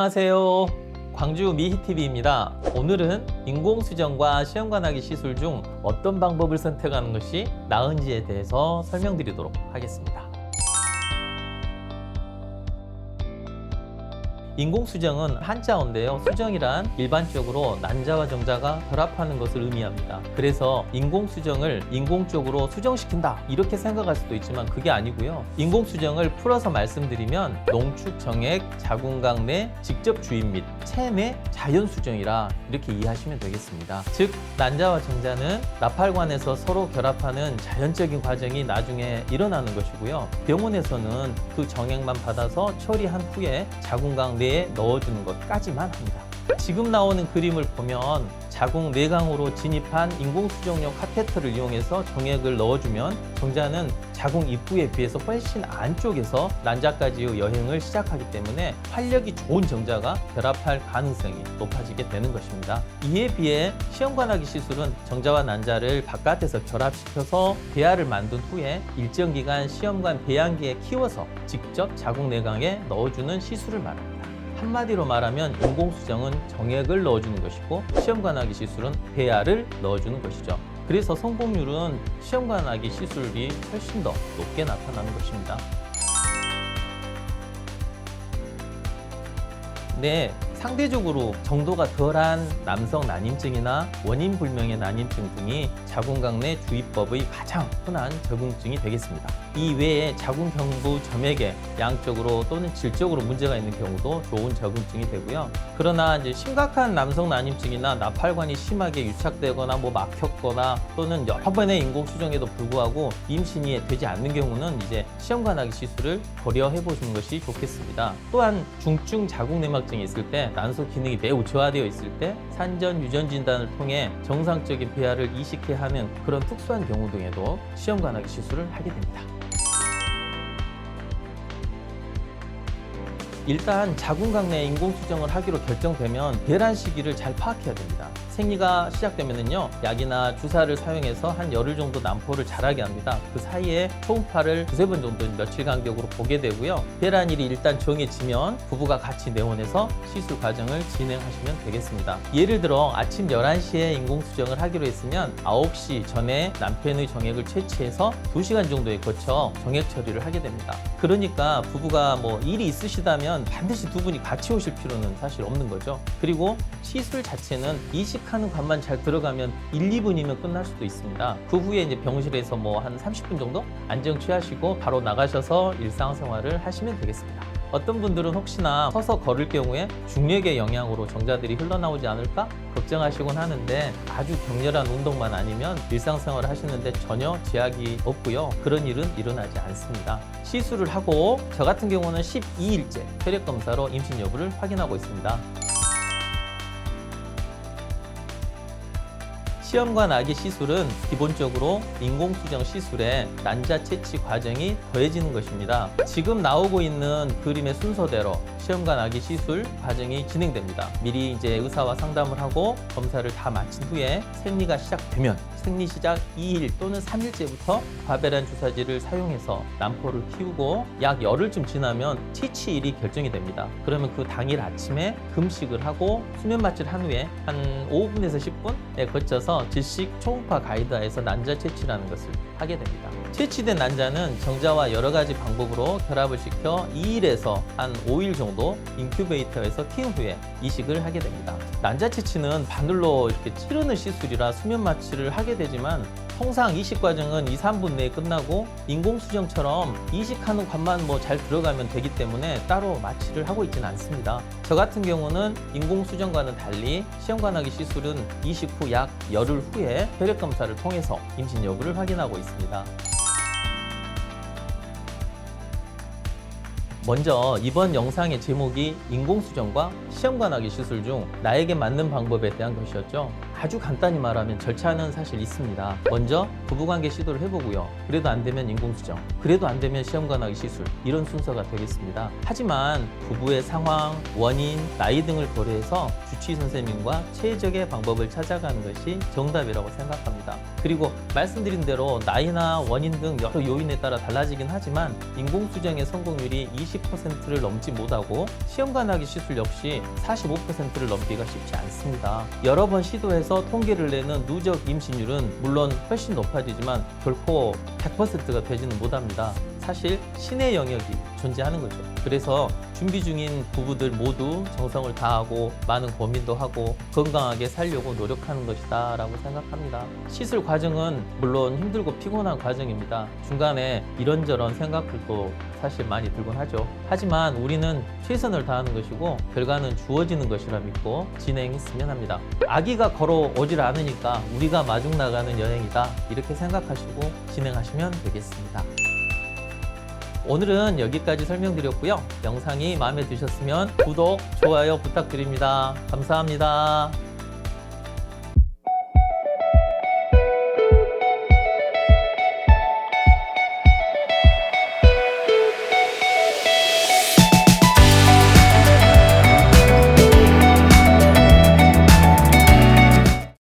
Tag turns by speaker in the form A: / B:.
A: 안녕하세요. 광주 미희TV입니다. 오늘은 인공수정과 시험관하기 시술 중 어떤 방법을 선택하는 것이 나은지에 대해서 설명드리도록 하겠습니다. 인공수정은 한자어인데요. 수정이란 일반적으로 난자와 정자가 결합하는 것을 의미합니다. 그래서 인공수정을 인공적으로 수정시킨다 이렇게 생각할 수도 있지만 그게 아니고요. 인공수정을 풀어서 말씀드리면 농축, 정액, 자궁각 내 직접 주입 및 체내 자연수정이라 이렇게 이해하시면 되겠습니다. 즉 난자와 정자는 나팔관에서 서로 결합하는 자연적인 과정이 나중에 일어나는 것이고요. 병원에서는 그 정액만 받아서 처리한 후에 자궁각 내에 넣어주는 것까지만 합니다. 지금 나오는 그림을 보면 자궁 내강으로 진입한 인공수정용 카테터를 이용해서 정액을 넣어주면 정자는 자궁 입구에 비해서 훨씬 안쪽에서 난자까지의 여행을 시작하기 때문에 활력이 좋은 정자가 결합할 가능성이 높아지게 되는 것입니다. 이에 비해 시험관하기 시술은 정자와 난자를 바깥에서 결합시켜서 배아를 만든 후에 일정 기간 시험관 배양기에 키워서 직접 자궁 내강에 넣어주는 시술을 말합니다. 한마디로 말하면 인공수정은 정액을 넣어주는 것이고 시험관하기 시술은 배아를 넣어주는 것이죠. 그래서 성공률은 시험관하기 시술이 훨씬 더 높게 나타나는 것입니다. 네, 상대적으로 정도가 덜한 남성 난임증이나 원인 불명의 난임증 등이 자궁각 내 주입법의 가장 흔한 적응증이 되겠습니다. 이 외에 자궁경부 점액에 양적으로 또는 질적으로 문제가 있는 경우도 좋은 적응증이 되고요. 그러나 이제 심각한 남성 난임증이나 나팔관이 심하게 유착되거나 막혔거나 또는 여러 번의 인공수정에도 불구하고 임신이 되지 않는 경우는 이제 시험관하기 시술을 고려해 보시는 것이 좋겠습니다. 또한 중증 자궁내막증이 있을 때 난소 기능이 매우 저하되어 있을 때 산전 유전 진단을 통해 정상적인 배아를 이식해야 하는 그런 특수한 경우 등에도 시험관하기 시술을 하게 됩니다. 일단 자궁각 내 인공수정을 하기로 결정되면 배란 시기를 잘 파악해야 됩니다. 생리가 시작되면은요, 약이나 주사를 사용해서 한 열흘 정도 난포를 자라게 합니다. 그 사이에 초음파를 두세 번 정도 며칠 간격으로 보게 되고요. 배란일이 일단 정해지면 부부가 같이 내원해서 시술 과정을 진행하시면 되겠습니다. 예를 들어 아침 11시에 인공수정을 하기로 했으면 9시 전에 남편의 정액을 채취해서 2시간 정도에 거쳐 정액 처리를 하게 됩니다. 그러니까 부부가 일이 있으시다면 반드시 두 분이 같이 오실 필요는 사실 없는 거죠. 그리고 시술 자체는 이식하는 관만 잘 들어가면 1, 2분이면 끝날 수도 있습니다. 그 후에 이제 병실에서 한 30분 정도 안정 취하시고 바로 나가셔서 일상생활을 하시면 되겠습니다. 어떤 분들은 혹시나 서서 걸을 경우에 중력의 영향으로 정자들이 흘러나오지 않을까 걱정하시곤 하는데 아주 격렬한 운동만 아니면 일상생활을 하시는데 전혀 제약이 없고요. 그런 일은 일어나지 않습니다. 시술을 하고 저 같은 경우는 12일째 혈액검사로 임신 여부를 확인하고 있습니다. 시험관하기 시술은 기본적으로 인공수정 시술에 난자 채취 과정이 더해지는 것입니다. 지금 나오고 있는 그림의 순서대로 시험관하기 시술 과정이 진행됩니다. 미리 이제 의사와 상담을 하고 검사를 다 마친 후에 생리가 시작되면 생리 시작 2일 또는 3일째부터 과배란 주사지를 사용해서 난포를 키우고 약 열흘쯤 지나면 채취일이 결정이 됩니다. 그러면 그 당일 아침에 금식을 하고 수면 마취를 한 후에 한 5분에서 10분에 거쳐서 질식 초음파 가이드하에서 난자 채취라는 것을 하게 됩니다. 채취된 난자는 정자와 여러 가지 방법으로 결합을 시켜 2일에서 한 5일 정도 인큐베이터에서 키운 후에 이식을 하게 됩니다. 난자 채취는 바늘로 이렇게 찌르는 시술이라 수면 마취를 하게 되지만 통상 이식 과정은 2, 3분 내에 끝나고 인공수정처럼 이식하는 관만 잘 들어가면 되기 때문에 따로 마취를 하고 있지는 않습니다. 저 같은 경우는 인공수정과는 달리 시험관하기 시술은 이식 후 약 열흘 후에 혈액검사를 통해서 임신 여부를 확인하고 있습니다. 먼저 이번 영상의 제목이 인공수정과 시험관하기 시술 중 나에게 맞는 방법에 대한 것이었죠. 아주 간단히 말하면 절차는 사실 있습니다. 먼저 부부관계 시도를 해보고요. 그래도 안 되면 인공수정, 그래도 안 되면 시험관하기 시술, 이런 순서가 되겠습니다. 하지만 부부의 상황, 원인, 나이 등을 고려해서 주치의 선생님과 최적의 방법을 찾아가는 것이 정답이라고 생각합니다. 그리고 말씀드린 대로 나이나 원인 등 여러 요인에 따라 달라지긴 하지만 인공수정의 성공률이 20%를 넘지 못하고 시험관하기 시술 역시 45%를 넘기가 쉽지 않습니다. 여러 번 시도해서 통계를 내는 누적 임신율은 물론 훨씬 높아지지만 결코 100%가 되지는 못합니다. 사실 신의 영역이 존재하는 거죠. 그래서 준비 중인 부부들 모두 정성을 다하고 많은 고민도 하고 건강하게 살려고 노력하는 것이다 라고 생각합니다. 시술 과정은 물론 힘들고 피곤한 과정입니다. 중간에 이런저런 생각들도 사실 많이 들곤 하죠. 하지만 우리는 최선을 다하는 것이고 결과는 주어지는 것이라 믿고 진행했으면 합니다. 아기가 걸어오질 않으니까 우리가 마중 나가는 여행이다, 이렇게 생각하시고 진행하시면 되겠습니다. 오늘은 여기까지 설명드렸고요. 영상이 마음에 드셨으면 구독, 좋아요 부탁드립니다. 감사합니다.